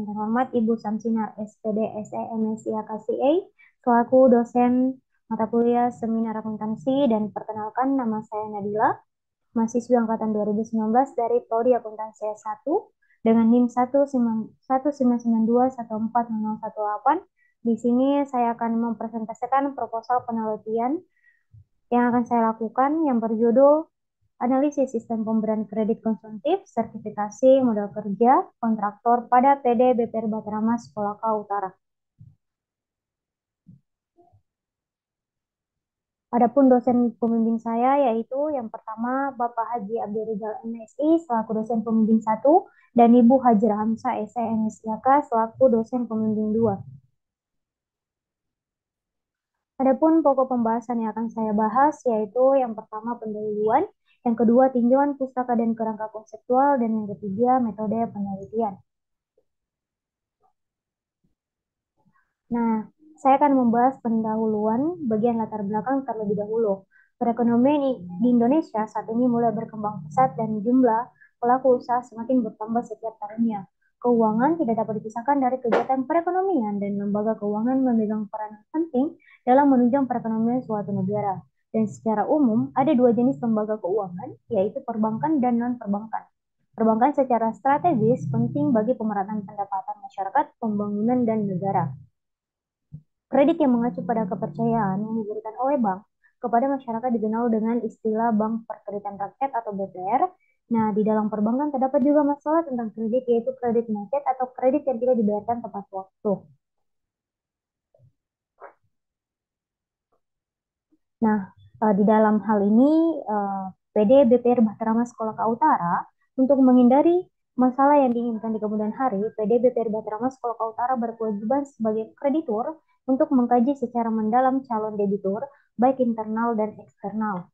yang terhormat Ibu Samsinar SPD SEMSIA KCA selaku dosen mata kuliah seminar akuntansi, dan perkenalkan, nama saya Nadila, mahasiswi angkatan 2019 dari Prodi Akuntansi S1 dengan NIM 19921490018. Di sini saya akan mempresentasikan proposal penelitian yang akan saya lakukan yang berjudul Analisis Sistem Pemberian Kredit Konsumtif, Sertifikasi Modal Kerja Kontraktor pada PD BPR Batarama Sekolaka Utara. Adapun dosen pembimbing saya yaitu yang pertama Bapak Haji Abdul Rizal MSI selaku dosen pembimbing 1 dan Ibu Hajra Hamzah SE MSIAK selaku dosen pembimbing 2. Adapun pokok pembahasan yang akan saya bahas yaitu yang pertama pendahuluan, yang kedua tinjauan pustaka dan kerangka konseptual, dan yang ketiga metode penelitian. Nah, saya akan membahas pendahuluan bagian latar belakang terlebih dahulu. Perekonomian di Indonesia saat ini mulai berkembang pesat dan jumlah pelaku usaha semakin bertambah setiap tahunnya. Keuangan tidak dapat dipisahkan dari kegiatan perekonomian, dan lembaga keuangan memegang peran penting dalam menunjang perekonomian suatu negara. Dan secara umum, ada dua jenis lembaga keuangan, yaitu perbankan dan non-perbankan. Perbankan secara strategis penting bagi pemerataan pendapatan masyarakat, pembangunan, dan negara. Kredit yang mengacu pada kepercayaan yang diberikan oleh bank kepada masyarakat dikenal dengan istilah Bank Perkreditan Rakyat atau BPR. Nah, di dalam perbankan terdapat juga masalah tentang kredit, yaitu kredit macet atau kredit yang tidak dibayarkan tepat waktu. Nah, di dalam hal ini PD BPR Batarama Sekolaka Utara untuk menghindari masalah yang diinginkan di kemudian hari, PD BPR Batarama Sekolaka Utara berkewajiban sebagai kreditur untuk mengkaji secara mendalam calon debitur, baik internal dan eksternal.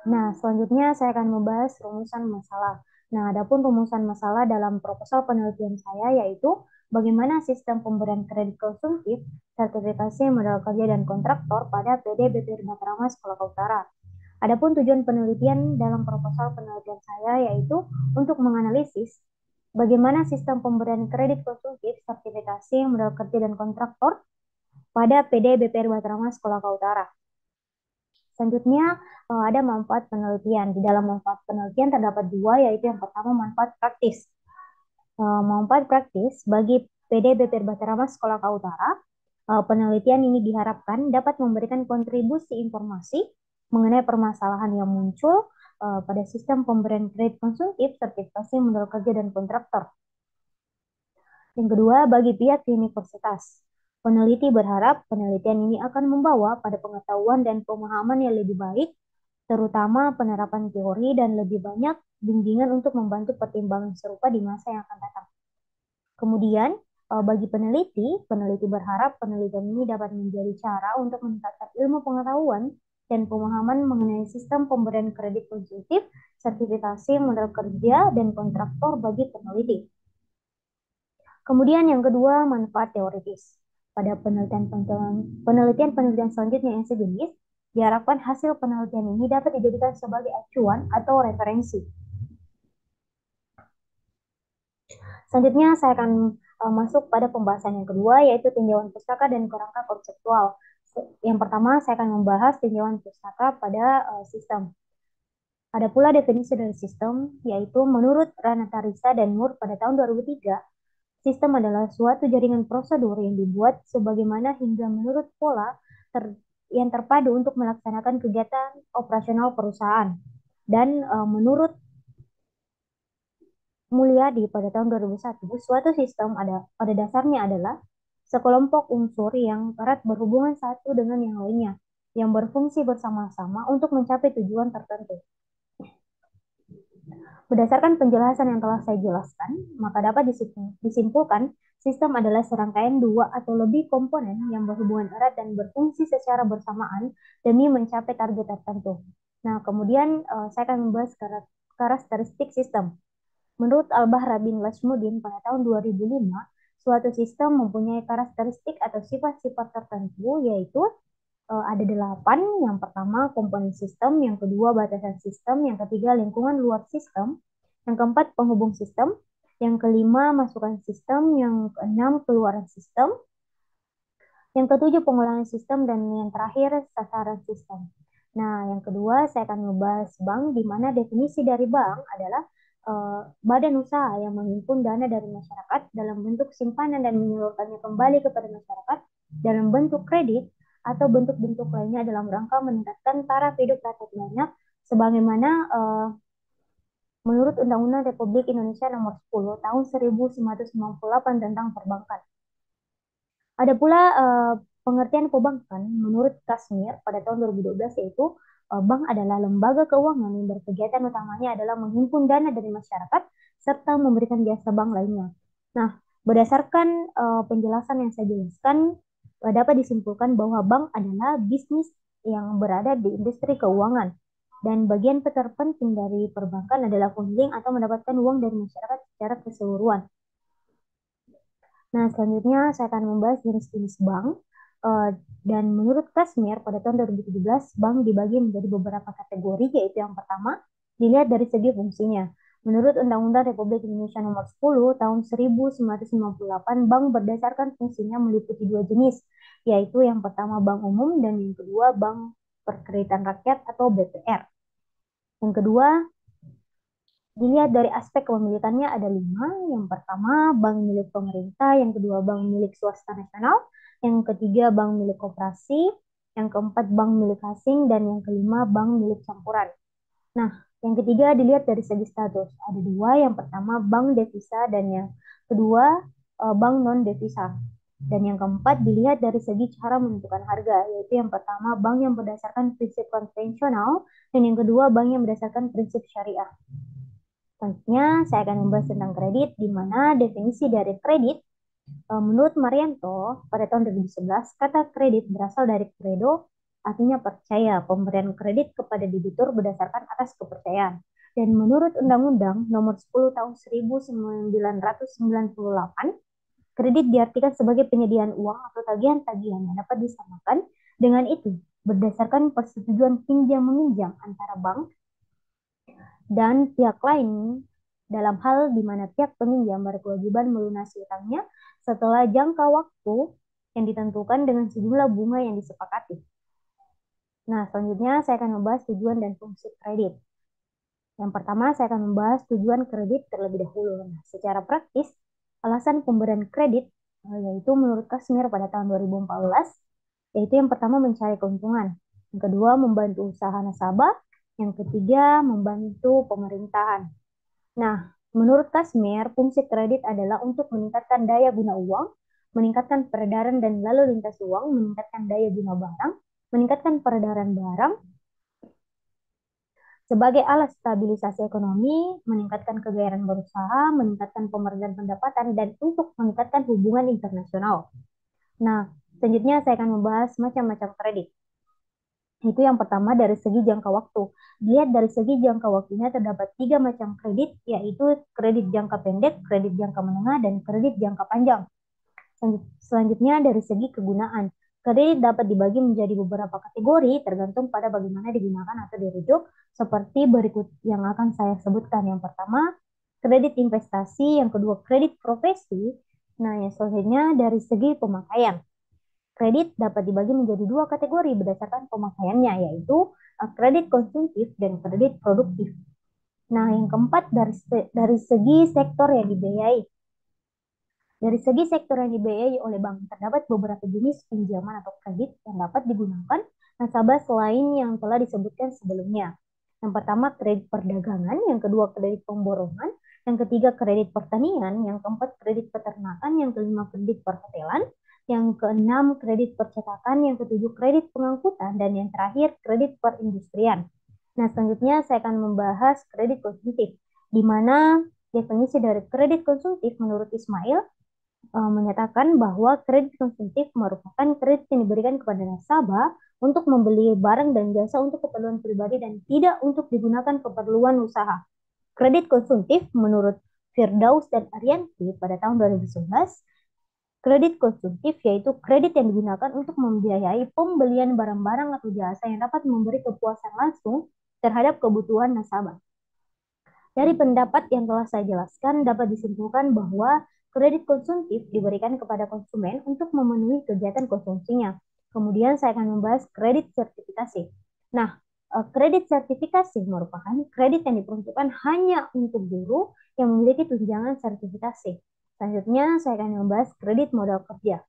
Nah, selanjutnya saya akan membahas rumusan masalah. Nah, adapun rumusan masalah dalam proposal penelitian saya yaitu bagaimana sistem pemberian kredit konsumtif, sertifikasi modal kerja dan kontraktor pada PD BPR Batarama Sekolaka Utara. Adapun tujuan penelitian dalam proposal penelitian saya yaitu untuk menganalisis bagaimana sistem pemberian kredit konsumtif, sertifikasi modal kerja dan kontraktor pada PD BPR Batarama Sekolaka Utara. Selanjutnya ada manfaat penelitian. Di dalam manfaat penelitian terdapat dua, yaitu yang pertama manfaat praktis. Manfaat praktis bagi PD BPR Batarama Sekolaka Utara, penelitian ini diharapkan dapat memberikan kontribusi informasi mengenai permasalahan yang muncul pada sistem pemberian kredit konsumtif, sertifikasi modal kerja dan kontraktor. Yang kedua, bagi pihak universitas. Peneliti berharap penelitian ini akan membawa pada pengetahuan dan pemahaman yang lebih baik, terutama penerapan teori, dan lebih banyak bimbingan untuk membantu pertimbangan serupa di masa yang akan datang. Kemudian, bagi peneliti berharap penelitian ini dapat menjadi cara untuk meningkatkan ilmu pengetahuan dan pemahaman mengenai sistem pemberian kredit konsumtif, sertifikasi modal kerja, dan kontraktor bagi peneliti. Kemudian yang kedua, manfaat teoritis. Pada penelitian selanjutnya yang sejenis, diharapkan hasil penelitian ini dapat dijadikan sebagai acuan atau referensi. Selanjutnya saya akan masuk pada pembahasan yang kedua, yaitu tinjauan pustaka dan kerangka konseptual. Yang pertama, saya akan membahas tinjauan pustaka pada sistem. Ada pula definisi dari sistem, yaitu menurut Ranata Risa dan Moore pada tahun 2003, sistem adalah suatu jaringan prosedur yang dibuat sebagaimana hingga menurut pola yang terpadu untuk melaksanakan kegiatan operasional perusahaan. Dan menurut Mulyadi pada tahun 2001, suatu sistem pada dasarnya adalah sekelompok unsur yang erat berhubungan satu dengan yang lainnya, yang berfungsi bersama-sama untuk mencapai tujuan tertentu. Berdasarkan penjelasan yang telah saya jelaskan, maka dapat disimpulkan sistem adalah serangkaian dua atau lebih komponen yang berhubungan erat dan berfungsi secara bersamaan demi mencapai target tertentu. Nah, kemudian saya akan membahas karakteristik sistem. Menurut Al-Bahra bin Lasmudin pada tahun 2005, suatu sistem mempunyai karakteristik atau sifat-sifat tertentu, yaitu ada 8. Yang pertama, komponen sistem. Yang kedua, batasan sistem. Yang ketiga, lingkungan luar sistem. Yang keempat, penghubung sistem. Yang kelima, masukan sistem. Yang keenam, keluaran sistem. Yang ketujuh, pengulangan sistem. Dan yang terakhir, sasaran sistem. Nah, yang kedua, saya akan membahas bank, di mana definisi dari bank adalah badan usaha yang menghimpun dana dari masyarakat dalam bentuk simpanan dan menyalurkannya kembali kepada masyarakat dalam bentuk kredit atau bentuk-bentuk lainnya dalam rangka meningkatkan taraf hidup rakyat banyak, sebagaimana menurut Undang-Undang Republik Indonesia Nomor 10 Tahun 1998 tentang perbankan. Ada pula pengertian perbankan menurut Kasmir pada tahun 2012, yaitu bank adalah lembaga keuangan yang berkegiatan utamanya adalah menghimpun dana dari masyarakat serta memberikan jasa bank lainnya. Nah, berdasarkan penjelasan yang saya jelaskan, dapat disimpulkan bahwa bank adalah bisnis yang berada di industri keuangan. Dan bagian terpenting dari perbankan adalah funding atau mendapatkan uang dari masyarakat secara keseluruhan. Nah, selanjutnya saya akan membahas jenis-jenis bank. Dan menurut Kasmir pada tahun 2017, bank dibagi menjadi beberapa kategori, yaitu yang pertama, dilihat dari segi fungsinya. Menurut Undang-Undang Republik Indonesia Nomor 10 Tahun 1998, bank berdasarkan fungsinya meliputi dua jenis, yaitu yang pertama bank umum dan yang kedua bank perkreditan rakyat atau BPR. Yang kedua, dilihat dari aspek kepemilikannya ada 5. Yang pertama, bank milik pemerintah. Yang kedua, bank milik swasta nasional. Yang ketiga, bank milik koperasi. Yang keempat, bank milik asing. Dan yang kelima, bank milik campuran. Nah, yang ketiga dilihat dari segi status. Ada 2. Yang pertama, bank devisa. Dan yang kedua, bank non-devisa. Dan yang keempat, dilihat dari segi cara menentukan harga, yaitu yang pertama, bank yang berdasarkan prinsip konvensional. Dan yang kedua, bank yang berdasarkan prinsip syariah. Selanjutnya, saya akan membahas tentang kredit, di mana definisi dari kredit, menurut Marianto, pada tahun 2011, kata kredit berasal dari credo, artinya percaya, pemberian kredit kepada debitur berdasarkan atas kepercayaan. Dan menurut Undang-Undang Nomor 10 Tahun 1998, kredit diartikan sebagai penyediaan uang atau tagihan-tagihan yang dapat disamakan dengan itu, berdasarkan persetujuan pinjam-meminjam antara bank dan pihak lain dalam hal di mana pihak peminjam berkewajiban melunasi utangnya setelah jangka waktu yang ditentukan dengan sejumlah bunga yang disepakati. Nah, selanjutnya saya akan membahas tujuan dan fungsi kredit. Yang pertama, saya akan membahas tujuan kredit terlebih dahulu. Nah, secara praktis, alasan pemberian kredit yaitu menurut Kasmir pada tahun 2014, yaitu yang pertama mencari keuntungan, yang kedua membantu usaha nasabah, yang ketiga membantu pemerintahan. Nah, menurut Kasmir, fungsi kredit adalah untuk meningkatkan daya guna uang, meningkatkan peredaran dan lalu lintas uang, meningkatkan daya guna barang, meningkatkan peredaran barang, sebagai alat stabilisasi ekonomi, meningkatkan kegairahan berusaha, meningkatkan pemberdayaan pendapatan, dan untuk meningkatkan hubungan internasional. Nah, selanjutnya saya akan membahas macam-macam kredit. Itu yang pertama dari segi jangka waktu. Dilihat dari segi jangka waktunya terdapat 3 macam kredit, yaitu kredit jangka pendek, kredit jangka menengah, dan kredit jangka panjang. Selanjutnya dari segi kegunaan. Kredit dapat dibagi menjadi beberapa kategori tergantung pada bagaimana digunakan atau dirujuk, seperti berikut yang akan saya sebutkan. Yang pertama, kredit investasi. Yang kedua, kredit profesi. Nah, yang selanjutnya dari segi pemakaian. Kredit dapat dibagi menjadi 2 kategori berdasarkan pemakaiannya, yaitu kredit konsumtif dan kredit produktif. Nah, yang keempat dari segi sektor yang dibiayai. Dari segi sektor yang dibiayai oleh bank, terdapat beberapa jenis pinjaman atau kredit yang dapat digunakan nasabah selain yang telah disebutkan sebelumnya. Yang pertama, kredit perdagangan. Yang kedua, kredit pemborongan. Yang ketiga, kredit pertanian. Yang keempat, kredit peternakan. Yang kelima, kredit perhotelan. Yang keenam, kredit percetakan. Yang ketujuh, kredit pengangkutan. Dan yang terakhir, kredit perindustrian. Nah, selanjutnya saya akan membahas kredit konsumtif, di mana definisi dari kredit konsumtif menurut Ismail menyatakan bahwa kredit konsumtif merupakan kredit yang diberikan kepada nasabah untuk membeli barang dan jasa untuk keperluan pribadi dan tidak untuk digunakan keperluan usaha. Kredit konsumtif menurut Firdaus dan Arianti pada tahun 2011, kredit konsumtif yaitu kredit yang digunakan untuk membiayai pembelian barang-barang atau jasa yang dapat memberi kepuasan langsung terhadap kebutuhan nasabah. Dari pendapat yang telah saya jelaskan, dapat disimpulkan bahwa kredit konsumtif diberikan kepada konsumen untuk memenuhi kegiatan konsumsinya. Kemudian saya akan membahas kredit sertifikasi. Nah, kredit sertifikasi merupakan kredit yang diperuntukkan hanya untuk guru yang memiliki tunjangan sertifikasi. Selanjutnya, saya akan membahas kredit modal kerja,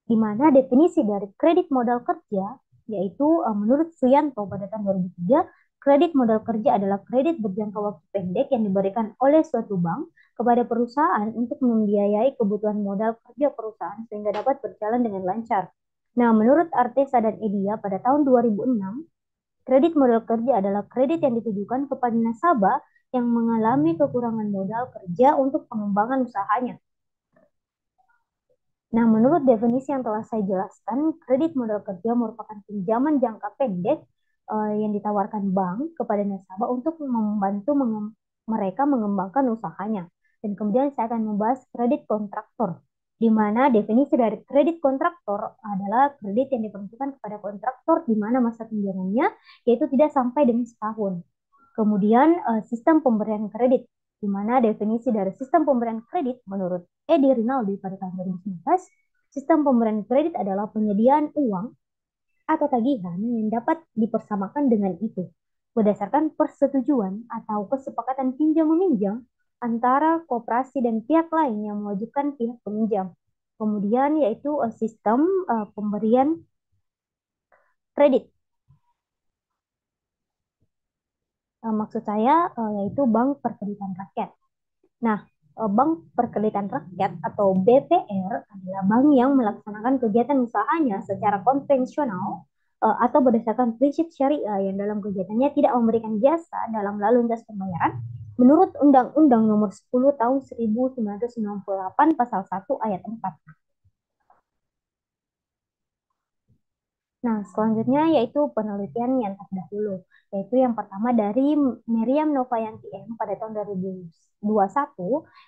di mana definisi dari kredit modal kerja yaitu menurut Suyanto pada tahun 2003, kredit modal kerja adalah kredit berjangka waktu pendek yang diberikan oleh suatu bank kepada perusahaan untuk membiayai kebutuhan modal kerja perusahaan sehingga dapat berjalan dengan lancar. Nah, menurut Artesa dan Edia pada tahun 2006, kredit modal kerja adalah kredit yang ditujukan kepada nasabah yang mengalami kekurangan modal kerja untuk pengembangan usahanya. Nah, menurut definisi yang telah saya jelaskan, kredit modal kerja merupakan pinjaman jangka pendek yang ditawarkan bank kepada nasabah untuk membantu mereka mengembangkan usahanya. Dan kemudian saya akan membahas kredit kontraktor, di mana definisi dari kredit kontraktor adalah kredit yang diperuntukkan kepada kontraktor di mana masa pinjamannya yaitu tidak sampai dengan setahun. Kemudian sistem pemberian kredit, di mana definisi dari sistem pemberian kredit menurut Edi Rinaldi pada tahun 2019, sistem pemberian kredit adalah penyediaan uang atau tagihan yang dapat dipersamakan dengan itu berdasarkan persetujuan atau kesepakatan pinjam meminjam antara koperasi dan pihak lain yang mewajibkan pihak peminjam. Kemudian yaitu sistem pemberian kredit. Maksud saya yaitu Bank Perkreditan Rakyat. Nah, Bank Perkreditan Rakyat atau BPR adalah bank yang melaksanakan kegiatan usahanya secara konvensional atau berdasarkan prinsip syariah yang dalam kegiatannya tidak memberikan jasa dalam lalu lintas pembayaran menurut Undang-Undang Nomor 10 Tahun 1998 Pasal 1 Ayat 4. Nah, selanjutnya yaitu penelitian yang terdahulu, yaitu yang pertama dari Miriam Novayanti M pada tahun 2021,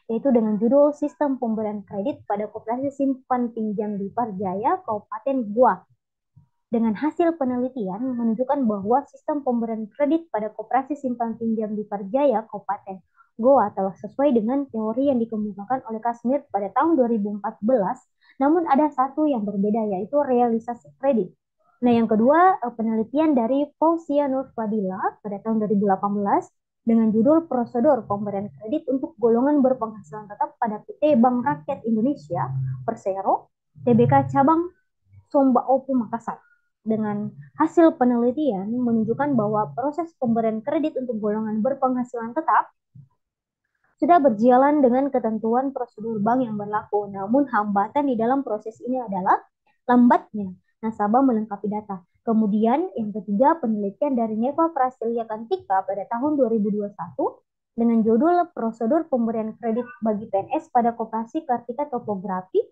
yaitu dengan judul Sistem Pemberian Kredit pada Koperasi Simpan Pinjam di Parjaya, Kabupaten Goa. Dengan hasil penelitian menunjukkan bahwa sistem pemberian kredit pada Koperasi Simpan Pinjam di Parjaya, Kabupaten Goa telah sesuai dengan teori yang dikemukakan oleh Kasmir pada tahun 2014, namun ada satu yang berbeda yaitu realisasi kredit. Nah, yang kedua, penelitian dari Fausia Nur Fadila pada tahun 2018 dengan judul Prosedur Pemberian Kredit untuk Golongan Berpenghasilan Tetap pada PT Bank Rakyat Indonesia, Persero, TBK Cabang Sumba Opu Makassar. Dengan hasil penelitian menunjukkan bahwa proses pemberian kredit untuk golongan berpenghasilan tetap sudah berjalan dengan ketentuan prosedur bank yang berlaku. Namun hambatan di dalam proses ini adalah lambatnya nasabah melengkapi data. Kemudian yang ketiga, penelitian dari Neva Prasilia Kantika pada tahun 2021 dengan judul Prosedur Pemberian Kredit bagi PNS pada Koperasi Kartika Topografi.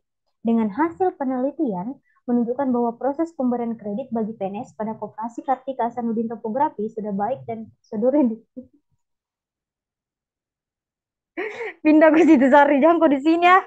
Dengan hasil penelitian menunjukkan bahwa proses pemberian kredit bagi PNS pada Koperasi Kartika Hasanuddin Topografi sudah baik dan prosedur yang pindah ke situ Sari jangko di sini ya.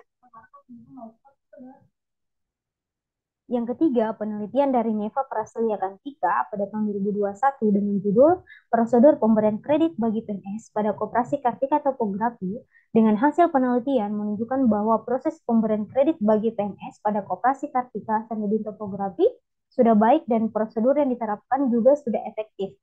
Yang ketiga, penelitian dari Neva Prasilia Kantika pada tahun 2021 dengan judul Prosedur Pemberian Kredit bagi PNS pada Koperasi Kartika Topografi. Dengan hasil penelitian menunjukkan bahwa proses pemberian kredit bagi PNS pada Koperasi Kartika Hasanuddin Topografi sudah baik dan prosedur yang diterapkan juga sudah efektif.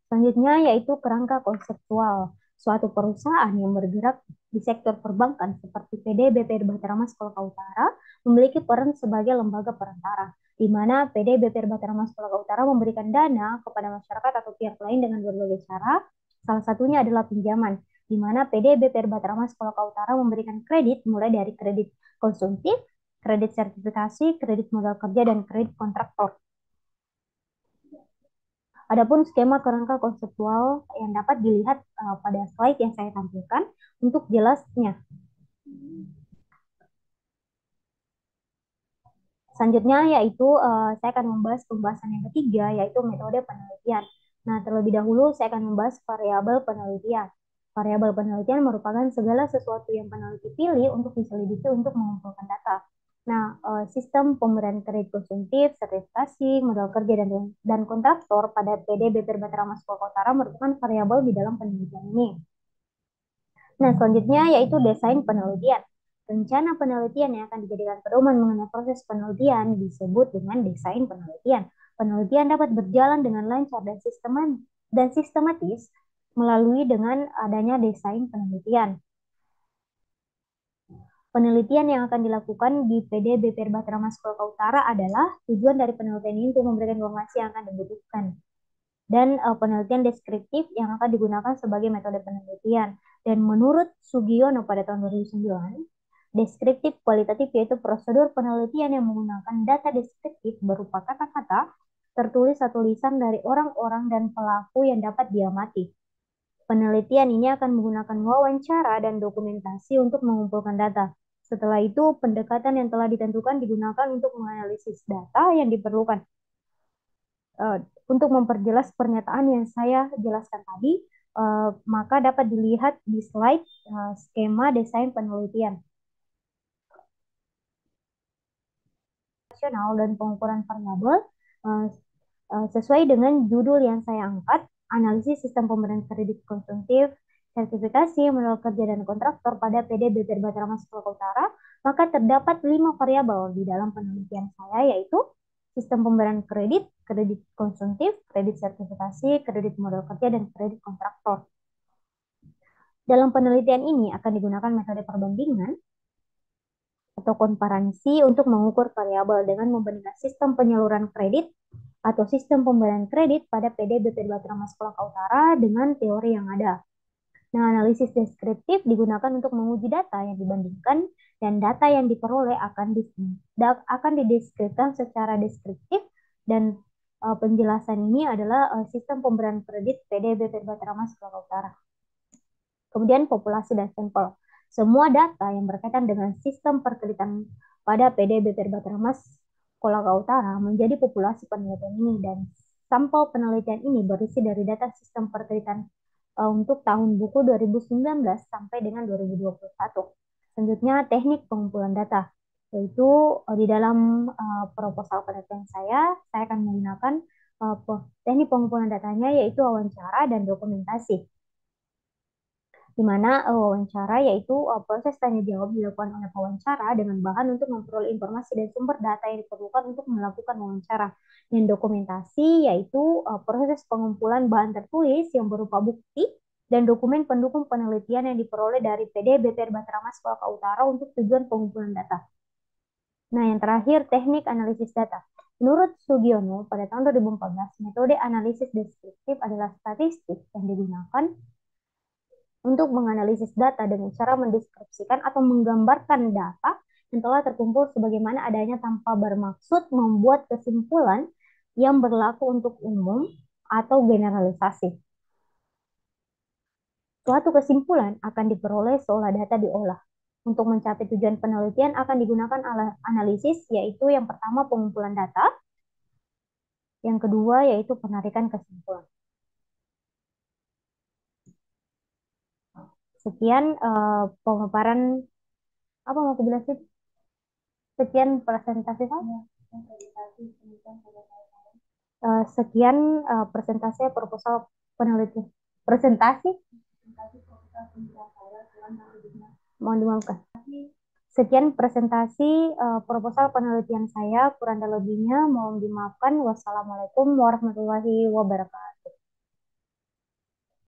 Selanjutnya yaitu kerangka konseptual. Suatu perusahaan yang bergerak di sektor perbankan seperti PD BPR Bahtera Mas Kolaka Utara memiliki peran sebagai lembaga perantara, di mana PD BPR Bahtera Mas Kolaka Utara memberikan dana kepada masyarakat atau pihak lain dengan berbagai cara. Salah satunya adalah pinjaman, di mana PD BPR Bahtera Mas Kolaka Utara memberikan kredit mulai dari kredit konsumtif, kredit sertifikasi, kredit modal kerja, dan kredit kontraktor. Adapun skema kerangka konseptual yang dapat dilihat pada slide yang saya tampilkan untuk jelasnya. Selanjutnya yaitu saya akan membahas pembahasan yang ketiga yaitu metode penelitian. Nah, terlebih dahulu saya akan membahas variabel penelitian. Variabel penelitian merupakan segala sesuatu yang peneliti pilih untuk diselidiki untuk mengumpulkan data. Nah, sistem pemberian kredit konsumtif, sertifikasi, modal kerja, dan kontraktor pada PDB Batara Sumatera Utara merupakan variabel di dalam penelitian ini. Nah, selanjutnya yaitu desain penelitian. Rencana penelitian yang akan dijadikan pedoman mengenai proses penelitian disebut dengan desain penelitian. Penelitian dapat berjalan dengan lancar dan sistematis melalui dengan adanya desain penelitian. Penelitian yang akan dilakukan di PD BP Batara Sumatera Utara adalah tujuan dari penelitian ini untuk memberikan informasi yang akan dibutuhkan dan penelitian deskriptif yang akan digunakan sebagai metode penelitian. Dan menurut Sugiono pada tahun 2009, deskriptif kualitatif yaitu prosedur penelitian yang menggunakan data deskriptif berupa kata-kata tertulis atau tulisan dari orang-orang dan pelaku yang dapat diamati. Penelitian ini akan menggunakan wawancara dan dokumentasi untuk mengumpulkan data. Setelah itu, pendekatan yang telah ditentukan digunakan untuk menganalisis data yang diperlukan. Uh, untuk memperjelas pernyataan yang saya jelaskan tadi, maka dapat dilihat di slide skema desain penelitian. Nasional dan pengukuran variabel uh, sesuai dengan judul yang saya angkat, analisis sistem pemberian kredit konsumtif, sertifikasi, modal kerja dan kontraktor pada PDB Batara Sumatera Utara, maka terdapat 5 variabel di dalam penelitian saya, yaitu sistem pemberian kredit, kredit konsumtif, kredit sertifikasi, kredit modal kerja, dan kredit kontraktor. Dalam penelitian ini akan digunakan metode perbandingan atau komparasi untuk mengukur variabel dengan membandingkan sistem penyaluran kredit atau sistem pemberian kredit pada PDB Batara Sumatera Utara dengan teori yang ada. Nah, analisis deskriptif digunakan untuk menguji data yang dibandingkan dan data yang diperoleh akan dideskripsikan secara deskriptif dan penjelasan ini adalah sistem pemberian kredit PDB Batara Sumatera Utara. Kemudian populasi dan sampel. Semua data yang berkaitan dengan sistem perkreditan pada PDB Batara Kolaka Utara menjadi populasi penelitian ini dan sampel penelitian ini berisi dari data sistem perkreditan untuk tahun buku 2019 sampai dengan 2021. Selanjutnya teknik pengumpulan data, yaitu di dalam proposal penelitian saya akan menggunakan teknik pengumpulan datanya yaitu wawancara dan dokumentasi, di mana wawancara yaitu proses tanya jawab dilakukan oleh pewawancara dengan bahan untuk memperoleh informasi dan sumber data yang diperlukan untuk melakukan wawancara. Dan dokumentasi yaitu proses pengumpulan bahan tertulis yang berupa bukti dan dokumen pendukung penelitian yang diperoleh dari PD BPR Batara Kolaka Utara untuk tujuan pengumpulan data. Nah, yang terakhir teknik analisis data. Menurut Sugiono pada tahun 2014, metode analisis deskriptif adalah statistik yang digunakan untuk menganalisis data dengan cara mendeskripsikan atau menggambarkan data yang telah terkumpul sebagaimana adanya tanpa bermaksud membuat kesimpulan yang berlaku untuk umum atau generalisasi. Suatu kesimpulan akan diperoleh seolah data diolah. Untuk mencapai tujuan penelitian akan digunakan analisis, yaitu yang pertama pengumpulan data, yang kedua yaitu penarikan kesimpulan. Sekian pemaparan apa mau aku bilang sih? Sekian presentasi saya. Sekian presentasi proposal penelitian. Presentasi? Mohon dimaafkan. Sekian presentasi proposal penelitian saya. Kurang dan lebihnya mohon dimaafkan. Wassalamualaikum warahmatullahi wabarakatuh.